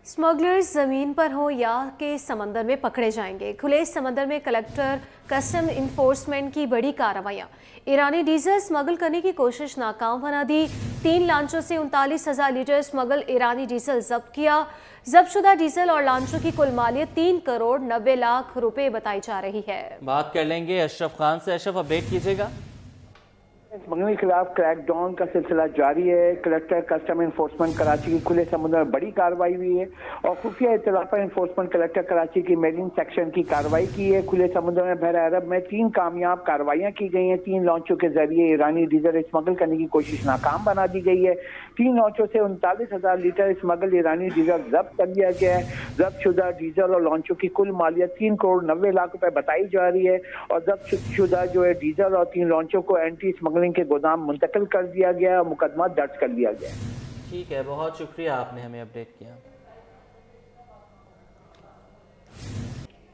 Smugglers जमीन पर हो या के समंदर में पकड़े जाएंगे। खुले समंदर में कलेक्टर कस्टम इन्फोर्समेंट की बड़ी कार्रवाइयां। ईरानी डीजल स्मगल करने की कोशिश नाकाम बना दी। 3 लांचों से 39,000 लीटर स्मगल ईरानी डीजल जब्त किया। जब्तशुदा डीजल और लांचों की कुल मालियत 3 करोड़ 90 लाख रुपए बताई जा रही है। बात कर लेंगे अशरफ खान से। अशरफ, अपडेट कीजिएगा। स्मगलिंग के खिलाफ क्रैकडाउन का सिलसिला जारी है। कलेक्टर कस्टम इन्फोर्समेंट कराची की खुले समुद्र में बड़ी कार्रवाई हुई है और खुफिया इत्तला पर इन्फोर्समेंट कलेक्टर कराची की मेरीन सेक्शन की कार्रवाई की है। खुले समुद्र में बहरा अरब में 3 कामयाब कार्रवाइयां की गई हैं। 3 लॉन्चों के जरिए ईरानी डीजल स्मगल करने की कोशिश नाकाम बना दी गई है। 3 लॉन्चों से 39,000 लीटर स्मगल ईरानी डीजल जब्त कर लिया गया है। जब्तशुदा डीजल और लॉन्चों की कुल मालियत 3 करोड़ 90 लाख रुपए बताई जा रही है और जब्तशुदा जो है डीजल और 3 लॉन्चों को एंटी स्मगलिंग के गोदाम मुंतकिल कर दिया गया और मुकदमा दर्ज कर लिया गया। ठीक है, बहुत शुक्रिया, आपने हमें अपडेट किया।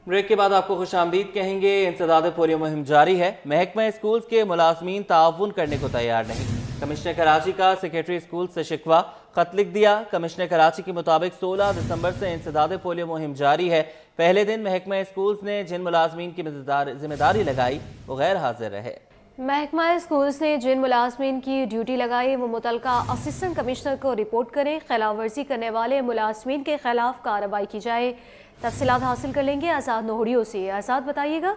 ब्रेक के बाद आपको खुशामदीद कहेंगे। इंसदाद पोलियो मुहिम जारी है। महकमा स्कूल्स के मुलाजमीन ताउन करने को तैयार नहीं। कमिश्नर कराची का सेक्रेटरी स्कूल से शिकवा, खत लिख दिया। कमिश्नर कराची के मुताबिक 16 दिसंबर से इंसदाद पोलियो मुहिम जारी है। पहले दिन महकमा स्कूल्स ने जिन मुलाजमीन की जिम्मेदारी लगाई वो गैर हाजिर रहे। महकमा स्कूल्स ने जिन मुलाजमीन की ड्यूटी लगाई वो मुतलका असिस्टेंट कमिश्नर को रिपोर्ट करें। खिलाफ वर्जी करने वाले मुलाजमीन के खिलाफ कार्रवाई की जाए। तफसीलात हासिल कर लेंगे आज़ाद नोहड़ियों से। आज़ाद, बताइएगा।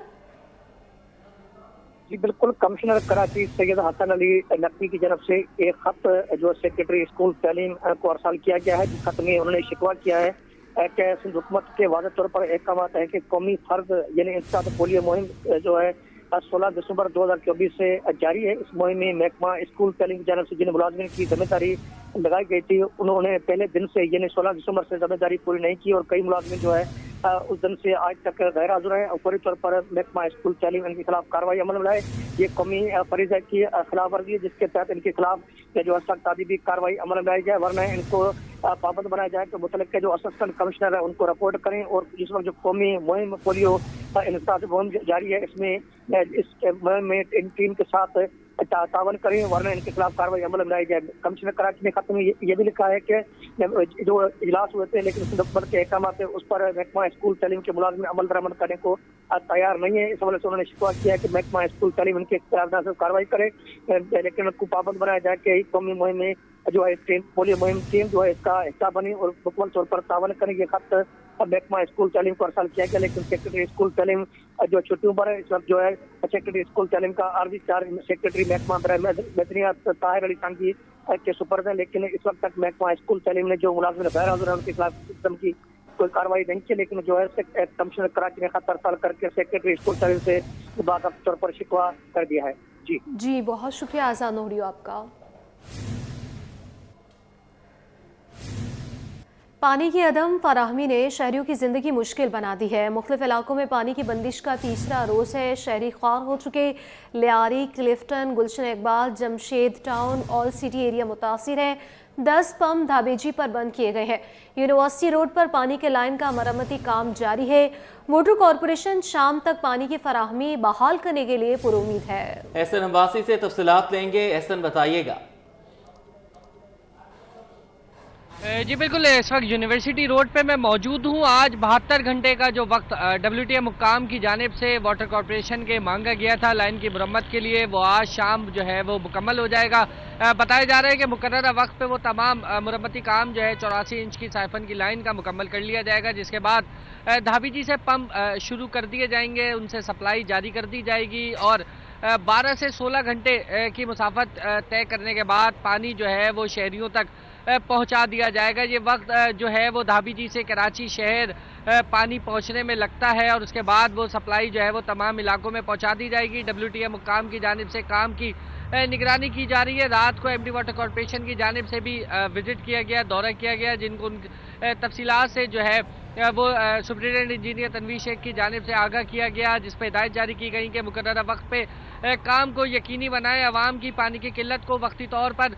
जी बिल्कुल, कमिश्नर कराची सैयद हसन अली नकवी की तरफ से एक खत जो सेक्रेटरी स्कूल तालीम को अरसाल किया गया है, जिस खत में उन्होंने शिकवा किया है कि सिंध हुकूमत के वाज़ेह तौर पर एक बात है कि कौमी फर्ज यानी इंसदाद पोलियो मुहिम जो है 16 दिसंबर 2024 से जारी है। इस मुहिम में महकमा स्कूल तालीम की जानब से जिन मुलाजमीन की जिम्मेदारी लगाई गई थी उन्होंने पहले दिन से यानी 16 दिसंबर से जिम्मेदारी पूरी नहीं की और कई मुलाजमीन जो है उस दिन से आज तक गैर हाजिर है और फौरी तौर पर महकमा स्कूल तालीम इनके खिलाफ कार्रवाई अमल में लाए। ये कौमी फरीज़ा की खिलाफ वर्जी है जिसके तहत इनके खिलाफ जो सख्त तादीबी कार्रवाई अमल में लाई जाए, वरना इनको पाबंद बनाया जाए। तो मुतल्लिक़ जो असिस्टेंट कमिश्नर है उनको रिपोर्ट करें और जिस वक्त जो कौमी मुहिम पोलियो इंसदाद मुहिम जारी है इसमें इस मुहिम में इन टीम के साथ तावन करें, वरना इनके खिलाफ कार्रवाई अमल में लाई जाए। कमिश्नर कराची ने खत में ये भी लिखा है कि जो इजलास हुए थे लेकिन सिंध हुकूमत के अहकाम है उस पर महकमा स्कूल तालीम के मुलाजमीन अमल दरामद करने को तैयार नहीं है। इस हवाले से उन्होंने शिकवा किया है कि महकमा स्कूल तालीम इनके खिलाफ न सिर्फ कार्रवाई करे लेकिन उनको पाबंद बनाया जाए कि कौमी मुहिम में जो है पोलियो मुहिम टीम जो है इसका हिस्सा बनी और मुकम्मल तौर पर तावन करें। ये खत महकमा स्कूल तालीम को अरसाल किया गया लेकिन सेक्रेटरी स्कूल तालीम जो छुट्टियों पर है। इस वक्त जो है सेक्रेटरी स्कूल तालीम का आर्मी चार्ज सेक्रेटरी महकमा मदनियात ताहिर अली सांगी के सुपर्द है, लेकिन इस वक्त तक महकमा स्कूल तालीम ने जो मुलाजिम गैर हाजिर है उनके खिलाफ किस्म की कोई कार्रवाई नहीं की। लेकिन जो है कमिश्नर कराची ने खत अरसाल करके सेक्रेटरी स्कूल तालीम से बाकायदा तौर पर शिकवा कर दिया है। जी बहुत शुक्रिया आज़ाद नोहड़ियों आपका। पानी की अदम फराहमी ने शहरियों की ज़िंदगी मुश्किल बना दी है। मुख्तलिफ इलाकों में पानी की बंदिश का तीसरा रोज़ है। शहरी ख्वार हो चुके Lyari, Clifton, Gulshan Iqbal, Jamshed town, all city area मुतासिर है। 10 पंप धाबेजी पर बंद किए गए हैं। यूनिवर्सिटी रोड पर पानी के लाइन का मरम्मती काम जारी है। वाटर कॉरपोरेशन शाम तक पानी की फराहमी बहाल करने के लिए पुरुमीद है। एहसन अब्बासी से तफसीलात लेंगे। एहसन, बताइएगा। जी बिल्कुल, इस वक्त यूनिवर्सिटी रोड पे मैं मौजूद हूँ। आज 72 घंटे का जो वक्त WTA मुकाम की जानिब से वाटर कॉरपोरेशन के मांगा गया था लाइन की मरम्मत के लिए, वो आज शाम जो है वो मुकम्मल हो जाएगा। बताया जा रहा है कि मुकर्ररा वक्त पे वो तमाम मरम्मती काम जो है 84 इंच की साइफन की लाइन का मुकम्मल कर लिया जाएगा, जिसके बाद धाबीजी से पंप शुरू कर दिए जाएंगे, उनसे सप्लाई जारी कर दी जाएगी और 12 से 16 घंटे की मुसाफत तय करने के बाद पानी जो है वो शहरियों तक पहुंचा दिया जाएगा। ये वक्त जो है वो धाबीजी से कराची शहर पानी पहुंचने में लगता है और उसके बाद वो सप्लाई जो है वो तमाम इलाकों में पहुंचा दी जाएगी। WTA मुकाम की जानिब से काम की निगरानी की जा रही है। रात को MD वाटर कॉरपोरेशन की जानिब से भी विजिट किया गया, दौरा किया गया, जिनको तफसीलात से जो है वो सुप्रिटेंडेंट इंजीनियर तनवीर शेख की जानिब से आगाह किया गया, जिस पर हिदायत जारी की गई कि मुकर्ररा वक्त पे काम को यकीनी बनाएं, आवाम की पानी की किल्लत को वक्ती तौर पर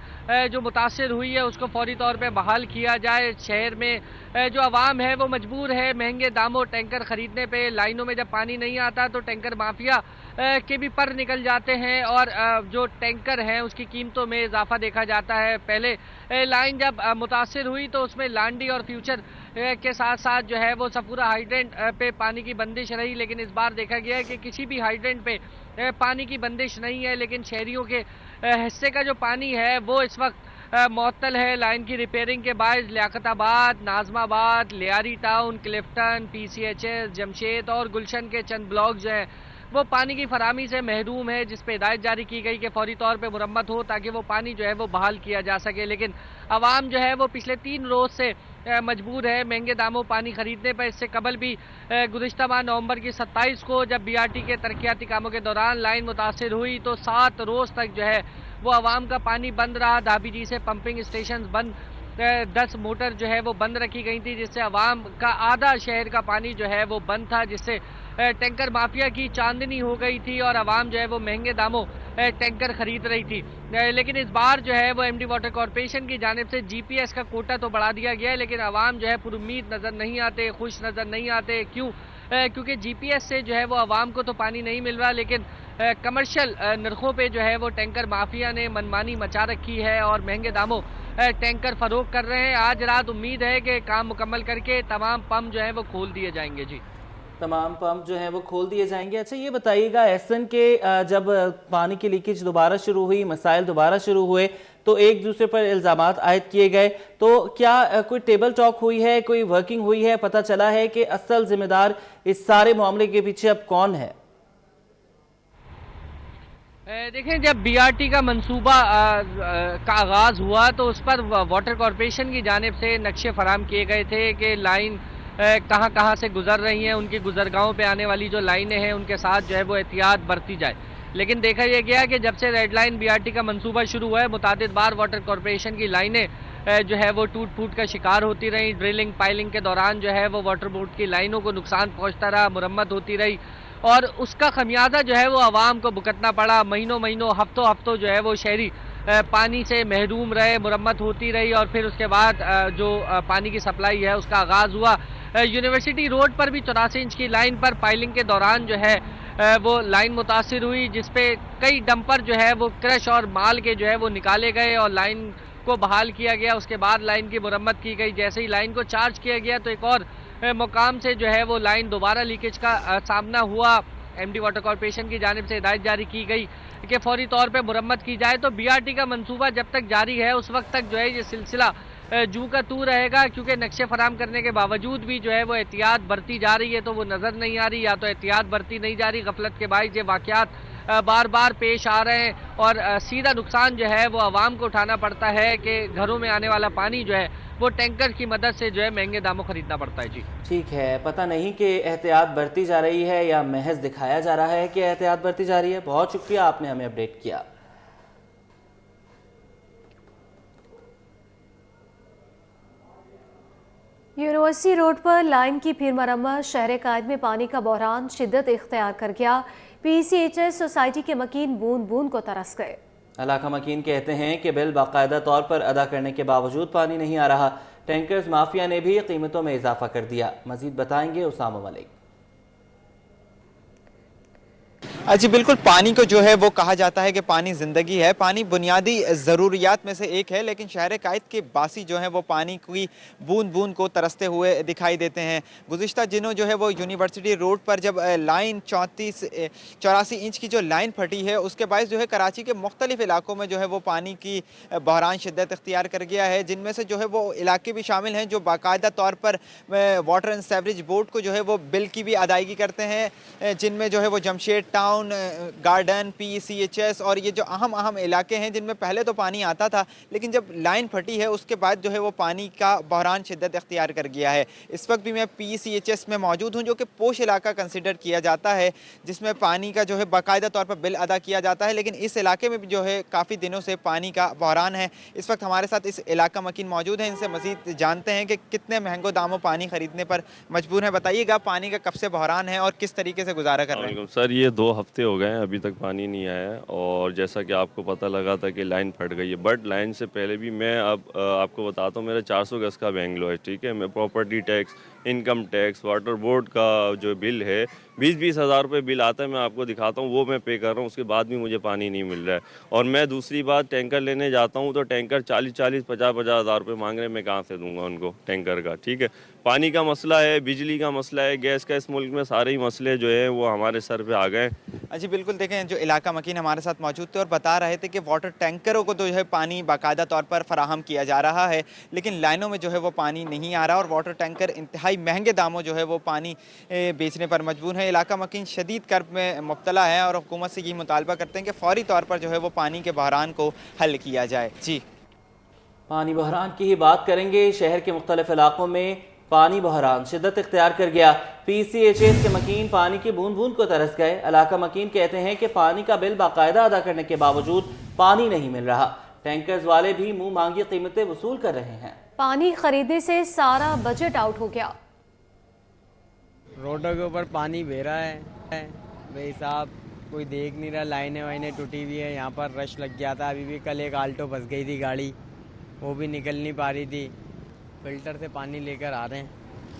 जो मुतासर हुई है उसको फौरी तौर पर बहाल किया जाए। शहर में जो आवाम है वो मजबूर है महंगे दामों टैंकर ख़रीदने पे। लाइनों में जब पानी नहीं आता तो टैंकर माफिया के भी पर निकल जाते हैं और जो टैंकर हैं उसकी कीमतों में इजाफा देखा जाता है। पहले लाइन जब मुतासर हुई तो उसमें लांडी और फ्यूचर के साथ साथ जो है वो सफूरा हाइड्रेंट पे पानी की बंदिश रही, लेकिन इस बार देखा गया है कि किसी भी हाइड्रेंट पे पानी की बंदिश नहीं है। लेकिन शहरियों के हिस्से का जो पानी है वो इस वक्त मुअत्तल है। लाइन की रिपेयरिंग के बाद लियाकताबाद, नाजमाबाद, लियारी टाउन, क्लिफ्टन, PCHS, जमशेद और गुलशन के चंद ब्लॉक जो हैं वो पानी की फराहमी से महरूम है, जिस पे हिदायत जारी की गई कि फौरी तौर पे मुरम्मत हो ताकि वो पानी जो है वो बहाल किया जा सके। लेकिन आवाम जो है वो पिछले 3 रोज से मजबूर है महंगे दामों पानी खरीदने पर। इससे कबल भी गुज़िश्ता माह नवंबर की 27 को जब BRT के तरक्याती कामों के दौरान लाइन मुतासिर हुई तो 7 रोज तक जो है वो आवाम का पानी बंद रहा। धाबीजी से पंपिंग स्टेशन बंद, 10 मोटर जो है वो बंद रखी गई थी, जिससे आवाम का आधा शहर का पानी जो है वो बंद था, जिससे टैंकर माफिया की चांदनी हो गई थी और आवाम जो है वो महंगे दामों टैंकर खरीद रही थी। लेकिन इस बार जो है वो MD वाटर कॉरपोरेशन की जानिब से GPS का कोटा तो बढ़ा दिया गया है, लेकिन आवाम जो है पुरुम्मीद नज़र नहीं आते, खुश नज़र नहीं आते। क्यों? क्योंकि GPS से जो है वो आवाम को तो पानी नहीं मिल रहा, लेकिन कमर्शियल नरखों पे जो है वो टैंकर माफिया ने मनमानी मचा रखी है और महंगे दामों टैंकर फरोख्त कर रहे हैं। आज रात उम्मीद है कि काम मुकम्मल करके तमाम पंप जो है वो खोल दिए जाएंगे। जी, तमाम पंप जो हैं वो खोल दिए जाएंगे। अच्छा ये बताइएगा, एहसन के जब पानी की लीकेज दोबारा शुरू हुई, मसाइल दोबारा शुरू हुए तो एक दूसरे पर इल्ज़ामात आयद किए गए, तो क्या कोई टेबल टॉक हुई है, कोई वर्किंग हुई है, पता चला है कि असल जिम्मेदार इस सारे मामले के पीछे अब कौन है? देखें, जब BRT का मंसूबा का आगाज़ हुआ तो उस पर वाटर कॉरपोरेशन की जानिब से नक्शे फराम किए गए थे कि लाइन कहाँ कहाँ से गुजर रही हैं, उनकी गुजरगाहों पे आने वाली जो लाइनें हैं उनके साथ जो है वो एहतियात बरती जाए। लेकिन देखा यह गया कि जब से रेड लाइन BRT का मंसूबा शुरू हुआ है, मुतादिद बार वाटर कॉरपोरेशन की लाइनें जो है वो टूट फूट का शिकार होती रही। ड्रिलिंग पाइलिंग के दौरान जो है वो वाटर बोर्ड की लाइनों को नुकसान पहुँचता रहा, मुरम्मत होती रही और उसका खमियाजा जो है वो आवाम को भुगतना पड़ा। महीनों महीनों, हफ्तों हफ्तों जो है वो शहरी पानी से महरूम रहे, मुरम्मत होती रही और फिर उसके बाद जो पानी की सप्लाई है उसका आगाज़ हुआ। यूनिवर्सिटी रोड पर भी 84 इंच की लाइन पर पाइलिंग के दौरान जो है वो लाइन मुतासिर हुई, जिसपे कई डंपर जो है वो क्रश और माल के जो है वो निकाले गए और लाइन को बहाल किया गया। उसके बाद लाइन की मुरम्मत की गई। जैसे ही लाइन को चार्ज किया गया तो एक और मुकाम से जो है वो लाइन दोबारा लीकेज का सामना हुआ। MD वाटर कॉरपोरेशन की जानिब से हिदायत जारी की गई कि फौरी तौर पे मुरम्मत की जाए। तो BRT का मंसूबा जब तक जारी है उस वक्त तक जो है ये सिलसिला जू का तू रहेगा, क्योंकि नक्शे फराम करने के बावजूद भी जो है वो एहतियात बरती जा रही है तो वो नज़र नहीं आ रही, या तो एहतियात बरती नहीं जा रही। गफलत के बाइस ये वाक़यात बार बार पेश आ रहे हैं और सीधा नुकसान जो है वो आवाम को उठाना पड़ता है कि घरों में आने वाला पानी जो है वो टैंकर की मदद से जो है महंगे दामों खरीदना पड़ता है। जी ठीक है, पता नहीं कि एहतियात बरती जा रही है या महज दिखाया जा रहा है कि एहतियात बरती जा रही है। बहुत शुक्रिया, आपने हमें अपडेट किया। यूनिवर्सिटी रोड पर लाइन की फिर मरम्मत, शहर कायद में पानी का बहरान शिद्दत इख्तियार कर गया। PCHS सोसाइटी के मकीन बूंद बूंद को तरस गए। इलाका मकीन कहते हैं कि बिल बाकायदा तौर पर अदा करने के बावजूद पानी नहीं आ रहा। टैंकर्स माफिया ने भी कीमतों में इजाफा कर दिया। मजीद बताएंगे उसामा मलिक। जी बिल्कुल, पानी को जो है वो कहा जाता है कि पानी ज़िंदगी है, पानी बुनियादी ज़रूरियात में से एक है, लेकिन शहर कायद के बासी जो हैं वो पानी की बूंद बूंद को तरसते हुए दिखाई देते हैं। गुज़िश्ता दिनों जो है वो यूनिवर्सिटी रोड पर जब लाइन 84 इंच की जो लाइन फटी है उसके बायस जो है कराची के मुख्तलिफ इलाकों में जो है वो पानी की बहरान शिद्दत इख्तियार कर गया है, जिनमें से जो है वो इलाके भी शामिल हैं जो बाकायदा तौर पर वाटर एंड सीवरेज बोर्ड को जो है वो बिल की भी अदायगी करते हैं, जिनमें जो है वो जमशेद टाउन, गार्डन, PCHS और ये जो अहम इलाके हैं जिनमें पहले तो पानी आता था, लेकिन जब लाइन फटी है उसके बाद जो है वो पानी का बहरान शिद्दत इख्तियार कर गया है। इस वक्त भी मैं PCHS में मौजूद हूँ जो कि पोश इलाका कंसिडर किया जाता है, जिसमें पानी का जो है बाकायदा तौर पर बिल अदा किया जाता है, लेकिन इस इलाके में भी जो है काफ़ी दिनों से पानी का बहरान है। इस वक्त हमारे साथ इस इलाका मकीन मौजूद हैं, इनसे मज़ीद जानते हैं कि कितने महंगो दामों पानी खरीदने पर मजबूर हैं। बताइएगा पानी का कब से बहरान है और किस तरीके से गुजारा कर रहे हैं? सर ये 2 हफ्ते हो गए हैं, अभी तक पानी नहीं आया है और जैसा कि आपको पता लगा था कि लाइन फट गई है, बट लाइन से पहले भी मैं अब आपको बताता हूँ, मेरा 400 गज का बेंगलो है, ठीक है। मैं property tax, income tax, water board का जो बिल है 20-20 हज़ार रुपये बिल आता है, मैं आपको दिखाता हूँ, वो मैं पे कर रहा हूँ, उसके बाद भी मुझे पानी नहीं मिल रहा है। और मैं दूसरी बात टैंकर लेने जाता हूँ तो टैंकर 40-50 हज़ार रुपये मांग रहे हैं, मैं कहाँ से दूंगा उनको टैंकर का, ठीक है। पानी का मसला है, बिजली का मसला है, गैस का, इस मुल्क में सारे ही मसले जो हैं वो हमारे सर पे आ गए। जी बिल्कुल, देखें जो इलाका मकीन हमारे साथ मौजूद थे और बता रहे थे कि वाटर टैंकरों को तो जो है पानी बाकायदा तौर पर फराहम किया जा रहा है, लेकिन लाइनों में जो है वो पानी नहीं आ रहा और वाटर टैंकर इंतहाई महंगे दामों जो है वो पानी बेचने पर मजबूर है। इलाका मकीन शदीद कर्ब में मुब्तला है और हुकूमत से ये मुतालबा करते हैं कि फौरी तौर पर जो है वो पानी के बहरान को हल किया जाए। जी, पानी बहरान की ही बात करेंगे। शहर के मुख्तलिफ इलाकों में पानी बहरान शिद्दत इख्तियार कर गया। PCHS के मकीन पानी की बूंद बूंद को तरस गए। इलाका मकीन कहते हैं कि पानी का बिल बाकायदा अदा करने के बावजूद पानी नहीं मिल रहा। टैंकर्स वाले भी मुंह मांगी कीमतें वसूल कर रहे हैं। पानी खरीदने से सारा बजट आउट हो गया। रोडों के ऊपर पानी बह रहा है बेहिसाब, कोई देख नहीं रहा, लाइनें वाइनें टूटी हुई है, यहाँ पर रश लग गया था। अभी भी कल एक आल्टो फंस गई थी गाड़ी, वो भी निकल नहीं पा रही थी। फ़िल्टर से पानी लेकर आ रहे हैं,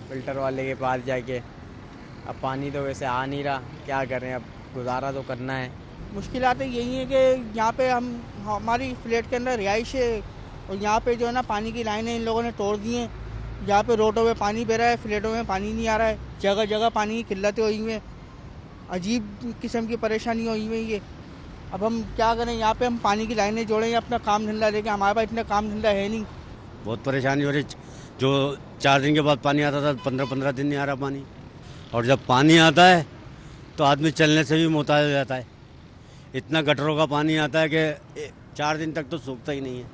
फ़िल्टर वाले के पास जाके। अब पानी तो वैसे आ नहीं रहा, क्या करें, अब गुजारा तो करना है। मुश्किलातें यही हैं कि यहाँ पे हमारी फ्लैट के अंदर रिहाइश है और यहाँ पे जो है ना पानी की लाइनें इन लोगों ने तोड़ दी हैं। यहाँ पे रोडों में पानी बह रहा है, फ्लैटों में पानी नहीं आ रहा है, जगह जगह पानी की किल्लतें हुई हुई हैं, अजीब किस्म की परेशानी हुई हुई है। अब हम क्या करें, यहाँ पे हम पानी की लाइनें जोड़ें या अपना काम धंधा लेके, हमारे पास इतना काम धंधा है नहीं। बहुत परेशानी हो रही। जो 4 दिन के बाद पानी आता था 15-15 दिन नहीं आ रहा पानी, और जब पानी आता है तो आदमी चलने से भी मोहताज हो जाता है। इतना गटरों का पानी आता है कि 4 दिन तक तो सूखता ही नहीं है।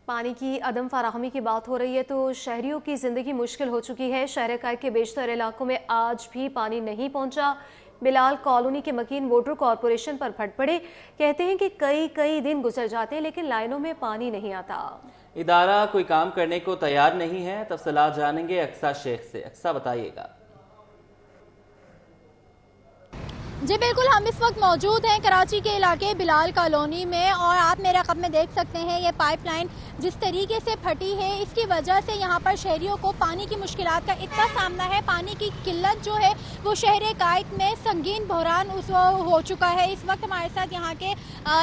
पानी की अदम फराहमी की बात हो रही है तो शहरियों की ज़िंदगी मुश्किल हो चुकी है। शहर कायद के बेशतर इलाकों में आज भी पानी नहीं पहुंचा। बिलाल कॉलोनी के मकीन वाटर कॉरपोरेशन पर फट पड़े। कहते हैं कि कई दिन गुजर जाते हैं लेकिन लाइनों में पानी नहीं आता। इदारा कोई काम करने को तैयार नहीं है। तफसीलात जानेंगे अक्सा शेख से। अक्सा बताइएगा। जी बिल्कुल, हम इस वक्त मौजूद हैं कराची के इलाके बिलाल कॉलोनी में और आप मेरे कब में देख सकते हैं ये पाइपलाइन जिस तरीके से फटी है, इसकी वजह से यहाँ पर शहरियों को पानी की मुश्किलात का इतना सामना है। पानी की किल्लत जो है वो शहर कायद में संगीन बहरान हो चुका है। इस वक्त हमारे साथ यहाँ के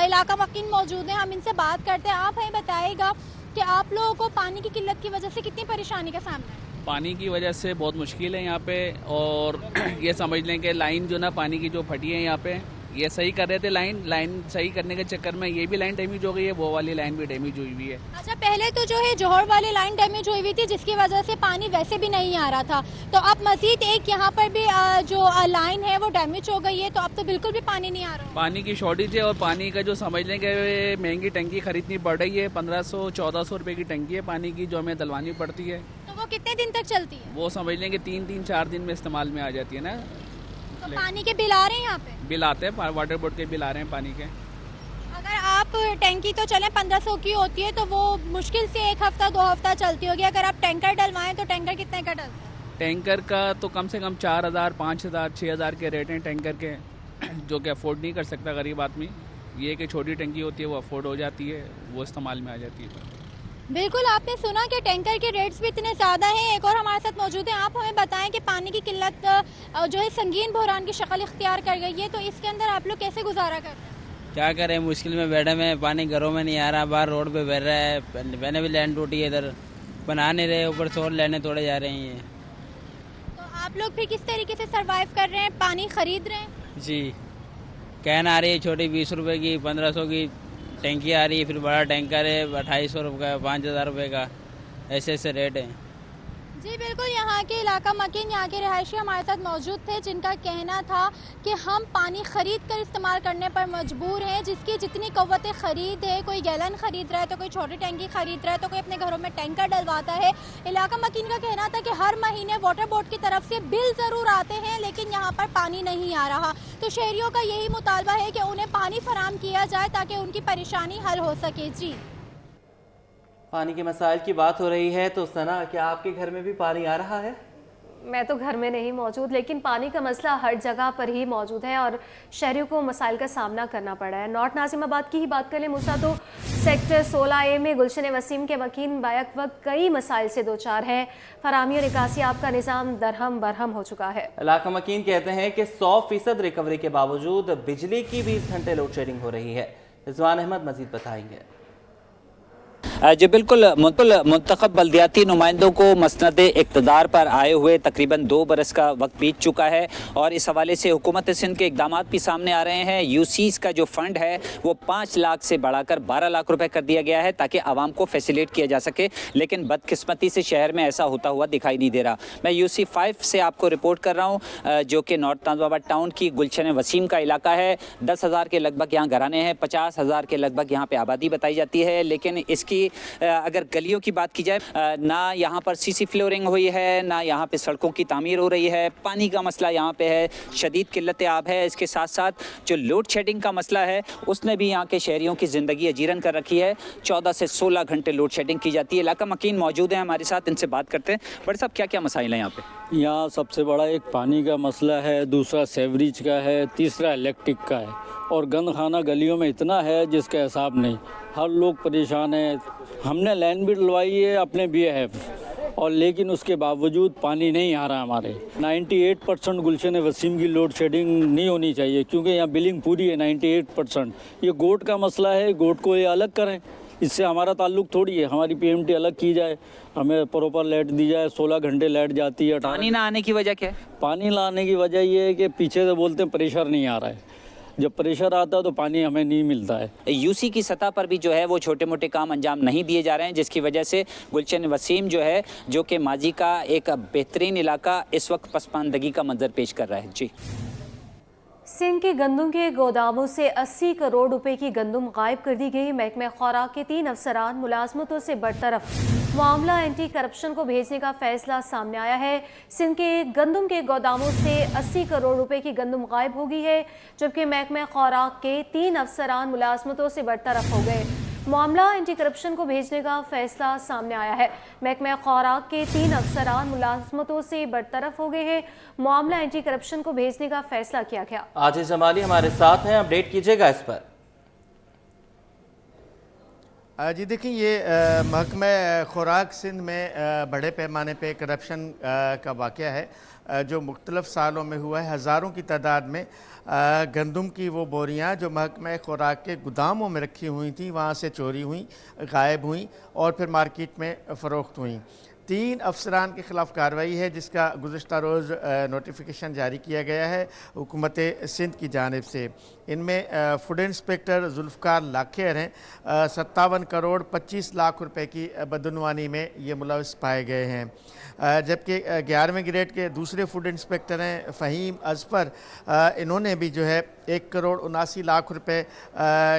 इलाका मकीन मौजूद हैं, हम इनसे बात करते हैं। आप हमें बताइएगा कि आप लोगों को पानी की किल्लत की वजह से कितनी परेशानी का सामना है? पानी की वजह से बहुत मुश्किल है यहाँ पे, और ये समझ लें कि लाइन जो ना पानी की जो फटी है यहाँ पे, ये सही कर रहे थे। लाइन सही करने के चक्कर में ये भी लाइन डैमेज हो गई है, वो वाली लाइन भी डैमेज हुई हुई है। अच्छा, पहले तो जो है जौहर वाली लाइन डैमेज हुई हुई थी जिसकी वजह से पानी वैसे भी नहीं आ रहा था, तो अब मजीद एक यहाँ पर भी जो लाइन है वो डैमेज हो गई है, तो अब तो बिल्कुल भी पानी नहीं आ रहा। पानी की शॉर्टेज है और पानी का जो समझ लें कि महंगी टंकी खरीदनी पड़ रही है। 1500-1400 रुपये की टंकी है पानी की जो हमें डलवानी पड़ती है। तो वो कितने दिन तक चलती है? वो समझ लें कि 3-4 दिन में इस्तेमाल में आ जाती है ना। तो पानी के बिल आ रहे हैं यहाँ पे? बिल आते हैं, वाटर बोर्ड के बिल आ रहे हैं पानी के। अगर आप टैंकी तो चलें 1500 की होती है तो वो मुश्किल से 1 हफ्ता 2 हफ्ता चलती होगी। अगर आप टैंकर डलवाएं तो टैंकर कितने का डलता है? टैंकर का तो कम से कम 4000, 5000, 6000 के रेट हैं टैंकर के, जो कि अफोर्ड नहीं कर सकता गरीब आदमी। ये कि छोटी टंकी होती है वो अफोर्ड हो जाती है, वो इस्तेमाल में आ जाती है। बिल्कुल, आपने सुना कि टैंकर के रेट्स भी इतने ज़्यादा हैं। एक और हमारे साथ मौजूद हैं, आप हमें बताएं कि पानी की किल्लत जो है संगीन बहरान की शक्ल इख्तियार कर गई है, तो इसके अंदर आप लोग कैसे गुजारा कर रहे हैं? क्या करें, मुश्किल में बैठे में, पानी घरों में नहीं आ रहा, बाहर रोड पे बह रहा है। मैंने भी लाइन टूटी है, इधर बना नहीं रहे, ऊपर से और लाइनें तोड़े जा रही हैं। तो आप लोग फिर किस तरीके से सर्वाइव कर रहे हैं? पानी खरीद रहे हैं? जी, कैन आ रही है छोटी 20 रुपये की, 1500 की टैंकी आ रही है, फिर बड़ा टैंकर है 2800 रुपये का, 5000 रुपये का, ऐसे रेट हैं। जी बिल्कुल, यहाँ के इलाका मकीन यहाँ के रहायशी हमारे साथ मौजूद थे जिनका कहना था कि हम पानी ख़रीद कर इस्तेमाल करने पर मजबूर हैं। जिसकी जितनी क़व्वत ख़रीद है, कोई गैलन ख़रीद रहा है तो कोई छोटी टैंकी ख़रीद रहा है तो कोई अपने घरों में टैंकर डलवाता है। इलाका मकीन का कहना था कि हर महीने वाटर बोर्ड की तरफ से बिल ज़रूर आते हैं लेकिन यहाँ पर पानी नहीं आ रहा। तो शहरियों का यही मुतालबा है कि उन्हें पानी फराहम किया जाए ताकि उनकी परेशानी हल हो सके। जी, पानी के मसाइल की बात हो रही है तो सना, क्या आपके घर में भी पानी आ रहा है? मैं तो घर में नहीं मौजूद, लेकिन पानी का मसला हर जगह पर ही मौजूद है और शहरियों को मसाइल का सामना करना पड़ा है। नॉर्थ नाजिमाबाद की ही बात करें मूसा, तो सेक्टर 16A में गुलशन वसीम के मकीन बैक वक्त कई मसाइल से दो चार हैं। फराहमी और निकासी आपका निज़ाम दरहम बरहम हो चुका है। इलाका मकीन कहते हैं कि 100% रिकवरी के बावजूद बिजली की 20 घंटे लोड शेडिंग हो रही है। रिजवान अहमद मजीद बताएंगे। जी बिल्कुल मुंतखब बल्दियाती नुमाइंदों को मसनद इक़्तिदार पर आए हुए तकरीबन 2 बरस का वक्त बीत चुका है और इस हवाले से हुकूमत सिंध के इक़दाम भी सामने आ रहे हैं। यूसीस का जो फ़ंड है वो 5 लाख से बढ़ाकर 12 लाख रुपए कर दिया गया है ताकि आवाम को फैसिलिटेट किया जा सके, लेकिन बदकिस्मती से शहर में ऐसा होता हुआ दिखाई नहीं दे रहा। मैं यूसी 5 से आपको रिपोर्ट कर रहा हूँ जो कि नॉर्थ नाज़िबाबाद टाउन की गुलशन वसीम का इलाका है। 10,000 के लगभग यहाँ घराने हैं, 50,000 के लगभग यहाँ पे आबादी बताई जाती है, लेकिन इसकी अगर गलियों की बात की जाए ना यहाँ पर सीसी फ्लोरिंग हुई है, ना यहाँ पे सड़कों की तामीर हो रही है। पानी का मसला यहाँ पे है, शदीद किल्लत आब है। इसके साथ साथ जो लोड शेडिंग का मसला है उसने भी यहाँ के शहरियों की ज़िंदगी अजीरन कर रखी है। 14 से 16 घंटे लोड शेडिंग की जाती है। इलाका मकीन मौजूद है हमारे साथ, इनसे बात करते हैं। बड़े साहब क्या क्या मसाइल हैं यहाँ पे? यहाँ सबसे बड़ा एक पानी का मसला है, दूसरा सेवरेज का है, तीसरा इलेक्ट्रिक का है और गंद खाना गलियों में इतना है जिसका हिसाब नहीं। हर लोग परेशान हैं। हमने लाइन भी डलवाई है अपने BAF और लेकिन उसके बावजूद पानी नहीं आ रहा हमारे। 98% गुलशन वसीम की लोड शेडिंग नहीं होनी चाहिए क्योंकि यहाँ बिलिंग पूरी है 98%। ये गोट का मसला है, गोट को ये अलग करें, इससे हमारा ताल्लुक थोड़ी है। हमारी PMT अलग की जाए, हमें प्रॉपर लाइट दी जाए। 16 घंटे लाइट जाती है। पानी ना आने की वजह क्या है? पानी ना आने की वजह ये है कि पीछे से बोलते हैं प्रेशर नहीं आ रहा है। जब प्रेशर आता है तो पानी हमें नहीं मिलता है। यूसी की सतह पर भी जो है वो छोटे मोटे काम अंजाम नहीं दिए जा रहे हैं, जिसकी वजह से गुलशन वसीम जो है, जो कि माजी का एक बेहतरीन इलाका, इस वक्त पसमानदगी का मंजर पेश कर रहा है। जी, सिंध के गंदम के गोदामों से 80 करोड़ रुपए की गंदम गायब कर दी गई। महकमे खुराक के 3 अफसरान मुलाजमतों से बरतरफ। मामला एंटी करप्शन को भेजने का फैसला सामने आया है। सिंध के गंदम के गोदामों से 80 करोड़ रुपए की गंदम गायब हो गई है, जबकि महकमे खुराक के 3 अफसरान मुलाजमतों से बरतरफ हो गए। मामला एंटी करप्शन को भेजने का फैसला सामने आया है। महकमा खुराक के 3 अफसरान मुलाजमतों से बरतरफ हो गए हैं। मामला एंटी करप्शन को भेजने का फैसला किया गया। आजिज जमाली हमारे साथ हैं, अपडेट कीजिएगा इस पर। जी देखिए, ये महकमा खुराक सिंध में बड़े पैमाने पे करप्शन का वाक़या है जो मुख्तलिफ़ सालों में हुआ है। हज़ारों की तादाद में गंदम की वो बोरियां जो महकमा खुराक के गोदामों में रखी हुई थी वहाँ से चोरी हुई, गायब हुई और फिर मार्केट में फ़रोख्त हुई। 3 अफसरान के ख़िलाफ़ कार्रवाई है जिसका गुज़श्ता रोज़ नोटिफिकेशन जारी किया गया है हुकूमत सिंध की जानिब से। इनमें फूड इंस्पेक्टर जुल्फ़कार लाखेर हैं। 57 करोड़ 25 लाख रुपए की बदनवानी में ये मुलविस पाए गए हैं। जबकि 11वें ग्रेड के दूसरे फूड इंस्पेक्टर हैं फ़हीम अज़फ़र, इन्होंने भी जो है 1 करोड़ 79 लाख रुपए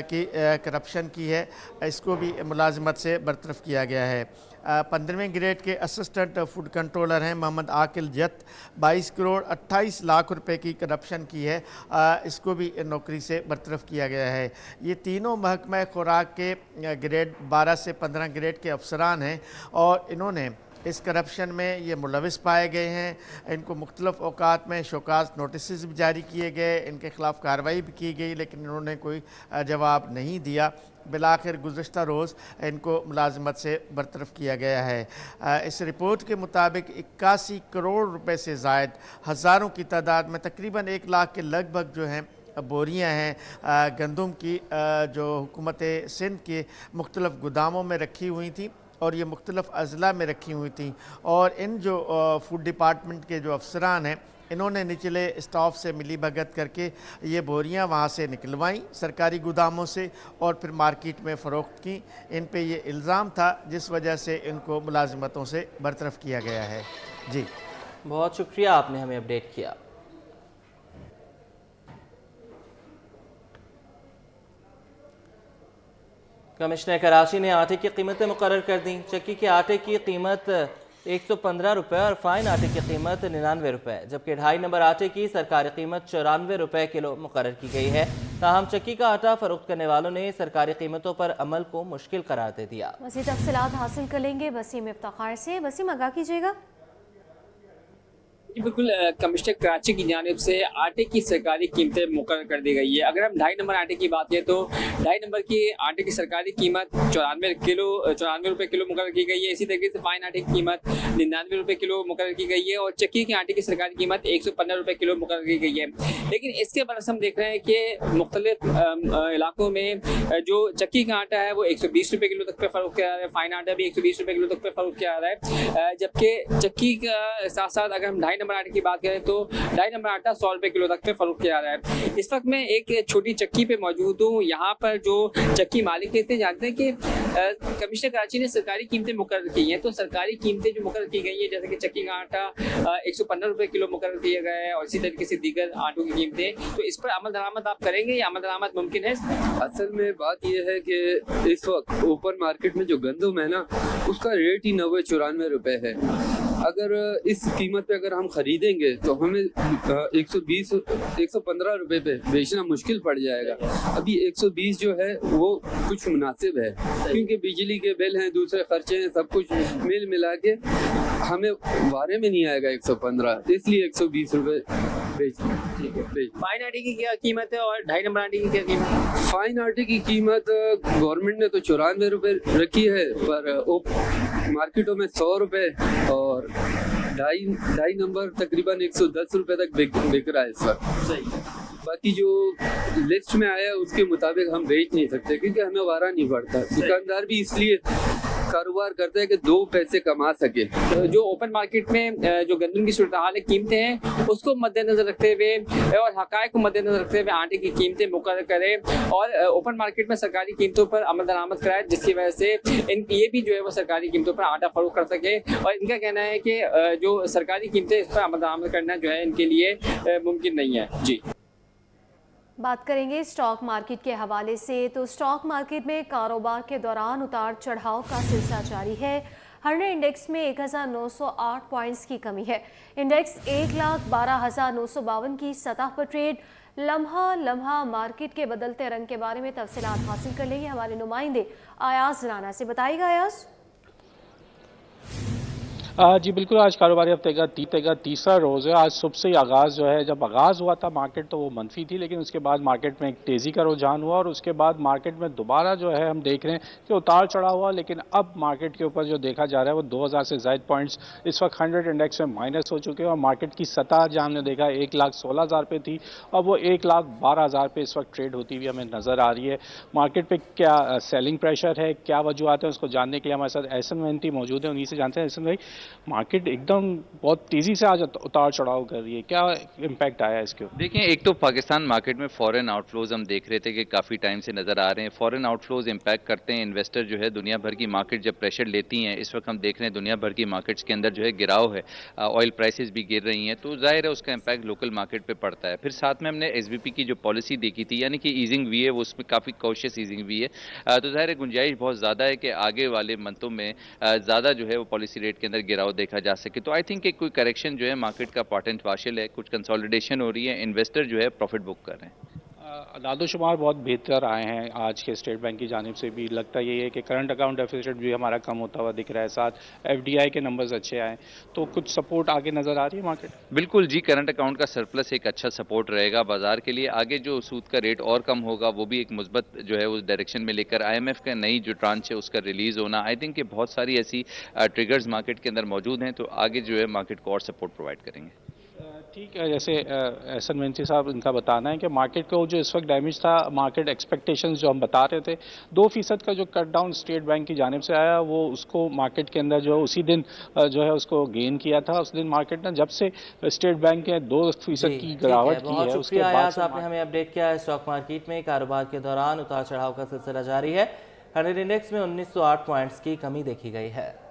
की करप्शन की है। इसको भी मुलाजमत से बरतरफ किया गया है। 15वें ग्रेड के असिस्टेंट फूड कंट्रोलर हैं मोहम्मद आकिल जत, 22 करोड़ 28 लाख रुपए की करप्शन की है। इसको भी नौकरी से बरतरफ किया गया है। ये तीनों महकमा खुराक के ग्रेड 12 से 15 ग्रेड के अफसरान हैं और इन्होंने इस करप्शन में ये मुलविस पाए गए हैं। इनको मुख्तलिफ़ औकात में शोकास नोटिस भी जारी किए गए, इनके ख़िलाफ़ कार्रवाई भी की गई, लेकिन इन्होंने कोई जवाब नहीं दिया। बिलाखिर गुज़श्ता रोज़ इनको मुलाजमत से बरतरफ किया गया है। इस रिपोर्ट के मुताबिक 81 करोड़ रुपए से ज़ायद हज़ारों की तादाद में तकरीबन 1 लाख के लगभग जो हैं बोरियां हैं गंदम की जो हुकूमत सिंध के मुख्तलिफ़ गोदामों में रखी हुई थी और ये मुख्तलिफ़ अज़ला में रखी हुई थी। और इन जो फूड डिपार्टमेंट के जो अफसरान हैं इन्होंने निचले स्टाफ से मिली भगत करके ये बोरियां वहाँ से निकलवाईं सरकारी गोदामों से और फिर मार्केट में फ़रोख्त की। इन पे ये इल्ज़ाम था जिस वजह से इनको मुलाजमतों से बरतरफ किया गया है। जी, बहुत शुक्रिया, आपने हमें अपडेट किया। कमिश्नर कराची ने आटे की कीमतें मुकर्रर कर दी। चक्की के आटे की कीमत 115 रुपये और फाइन आटे की कीमत 99 रुपये, जबकि 2.5 नंबर आटे की सरकारी कीमत 94 रुपये किलो मुकर्रर की गई है। ताहम चक्की का आटा फरोख्त करने वालों ने सरकारी कीमतों पर अमल को मुश्किल करार दे दिया। मज़ीद तफसीलात हासिल कर लेंगे वसीम इफ्तार से। वसीम, आगाह कीजिएगा। जी बिल्कुल, कमिश्नर कराची की जानिब से आटे की सरकारी कीमतें मुकर्रर कर दी गई है। अगर हम 2.5 नंबर आटे की बात करें तो 2.5 नंबर की आटे की सरकारी कीमत 94 रुपये किलो मुकर्रर की गई है। इसी तरीके से फाइन आटे की कीमत 99 रुपये किलो मुकर्रर की गई है और चक्की के आटे की सरकारी कीमत 115 रुपये किलो मुकर्रर की गई है। लेकिन इसके बरस हम देख रहे हैं कि मुख्तलिफ इलाकों में जो चक्की का आटा है वो 120 रुपये किलो तक पे फरोख्त किया जा रहा है, फाइन आटा भी 120 रुपये किलो तक पे फरोख्त किया जा रहा है। जबकि चक्की का साथ साथ अगर हम 2.5 नंबर आटे की बात करें तो 2.5 नंबर आटा 100 रुपये किलो तक पे फरोख्त किया जा रहा है। इस वक्त मैं एक छोटी चक्की पे मौजूद हूँ। यहाँ पर जो चक्की मालिक कहते हैं, जानते हैं कि कमिश्नर कराची ने सरकारी कीमतें मुकर्रर की हैं। तो सरकारी कीमतें जो मुकर्रर की गई है, जैसे कि चक्की का आटा 115 रुपये किलो मुकर्रर किया गया है और इसी तरीके से दीगर आटों की कीमतें, तो इस पर अमल दरामद आप करेंगे या अमल दरामद मुमकिन है? असल में बात यह है कि इस वक्त ओपन मार्केट में जो गंदम है ना, उसका रेट ही 90-94 रुपये है। अगर इस कीमत पे अगर हम खरीदेंगे तो हमें 120-115 रुपये पे बेचना मुश्किल पड़ जाएगा। अभी 120 जो है वो कुछ मुनासिब है, क्योंकि बिजली के बिल हैं, दूसरे खर्चे हैं, सब कुछ मिल मिला के हमें वारे में नहीं आएगा 115, इसलिए 120 रुपये फाइन आटे की क्या कीमत है और 2.5 नंबर आटे की क्या कीमत है? फाइन आटे की कीमत गवर्नमेंट ने तो 94 रुपये रखी है, पर मार्केटों में 100 रुपये और 2.5 नंबर तकरीबन 110 रुपये तक बिक रहा है इस वक्त। बाकी जो लिस्ट में आया है उसके मुताबिक हम बेच नहीं सकते, क्योंकि हमें वारा नहीं पड़ता। दुकानदार भी इसलिए कारोबार करते हैं कि 2 पैसे कमा सके। तो जो ओपन मार्केट में जो गंदम की सूरत हाल कीमतें हैं उसको मद्देनजर रखते हुए और हक़ाइक़ को मद्देनजर रखते हुए आटे की कीमतें मुकर्रर करें और ओपन मार्केट में सरकारी कीमतों पर अमल दरामद कराए, जिसकी वजह से ये भी जो है वो सरकारी कीमतों पर आटा फरोख्त कर सके। और इनका कहना है कि जो सरकारी कीमतें इस पर अमल दरामद करना जो है इनके लिए मुमकिन नहीं है। जी, बात करेंगे स्टॉक मार्केट के हवाले से। तो स्टॉक मार्केट में कारोबार के दौरान उतार चढ़ाव का सिलसिला जारी है। हर इंडेक्स में 1908 पॉइंट्स की कमी है। इंडेक्स 1,12,952 की सतह पर ट्रेड लम्हा मार्केट के बदलते रंग के बारे में तफसीलात हासिल कर लेंगे हमारे नुमाइंदे अयाज राना से। बताइएगा अयाज। जी बिल्कुल, आज कारोबारी हफ्ते का तीसरा रोज़ है। आज सुबह से ही आगाज़ जो है, जब आगाज़ हुआ था मार्केट तो वो मनफी थी, लेकिन उसके बाद मार्केट में एक तेज़ी का रुझान हुआ और उसके बाद मार्केट में दोबारा जो है हम देख रहे हैं कि उतार चढ़ाव हुआ। लेकिन अब मार्केट के ऊपर जो देखा जा रहा है वो 2000 से ज़ायद पॉइंट्स इस वक्त 100 इंडेक्स में माइनस हो चुके हैं और मार्केट की सतह जहाँ हमने देखा 1,16,000 पे थी और वो 1,12,000 पे इस वक्त ट्रेड होती हुई हमें नज़र आ रही है। मार्केट पर क्या सेलिंग प्रेशर है, क्या वजूहत है, उसको जानने के लिए हमारे साथ एहसन मेहनती मौजूद है, उन्हीं से जानते हैं। एहसन भाई, मार्केट एकदम बहुत तेजी से आज उतार चढ़ाव कर रही है, क्या इम्पैक्ट आया इसके ऊपर? देखिए, एक तो पाकिस्तान मार्केट में फॉरेन आउटफ्लोज हम देख रहे थे कि काफ़ी टाइम से नज़र आ रहे हैं। फॉरेन आउटफ्लोज इम्पैक्ट करते हैं इन्वेस्टर जो है, दुनिया भर की मार्केट जब प्रेशर लेती हैं। इस वक्त हम देख रहे हैं दुनिया भर की मार्केट्स के अंदर जो है गिराव है, ऑयल प्राइसेस भी गिर रही हैं, तो जाहिर है उसका इम्पैक्ट लोकल मार्केट पर पड़ता है। फिर साथ में हमने SBP की जो पॉलिसी देखी थी, यानी कि ईजिंग भी है, वो उसमें काफ़ी कॉशियस ईजिंग भी है, तो जाहिर है गुंजाइश बहुत ज़्यादा है कि आगे वाले मंथों में ज़्यादा जो है वो पॉलिसी रेट के अंदर गिराव देखा जा सके। तो आई थिंक कोई करेक्शन जो है मार्केट का पार्ट एंड पार्शल है, कुछ कंसोलिडेशन हो रही है, इन्वेस्टर जो है प्रॉफिट बुक कर रहे हैं। दादोशुमार बहुत बेहतर आए हैं आज के स्टेट बैंक की जानिब से भी। लगता यही है कि करंट अकाउंट डेफिसिट भी हमारा कम होता हुआ दिख रहा है, साथ FDI के नंबर्स अच्छे आए, तो कुछ सपोर्ट आगे नज़र आ रही है मार्केट? बिल्कुल जी, करंट अकाउंट का सरप्लस एक अच्छा सपोर्ट रहेगा बाजार के लिए। आगे जो सूद का रेट और कम होगा वो भी एक मुस्बत जो है उस डायरेक्शन में लेकर IMF का नई जो ट्रांच है उसका रिलीज़ होना, आई थिंक कि बहुत सारी ऐसी ट्रिगर्स मार्केट के अंदर मौजूद हैं, तो आगे जो है मार्केट को और सपोर्ट प्रोवाइड करेंगे। ठीक है, जैसे एहसन मेहनती साहब, इनका बताना है कि मार्केट को जो इस वक्त डैमेज था, मार्केट एक्सपेक्टेशंस जो हम बता रहे थे 2% का जो कट डाउन स्टेट बैंक की जानिब से आया, वो उसको मार्केट के अंदर जो उसी दिन जो है उसको गेन किया था। उस दिन मार्केट ने जब से स्टेट बैंक के 2% की गिरावट की है, उसके बाद आपने हमें अपडेट किया है। स्टॉक मार्केट में कारोबार के दौरान उतार चढ़ाव का सिलसिला जारी है। 100 इंडेक्स में 1908 पॉइंट्स की कमी देखी गई है।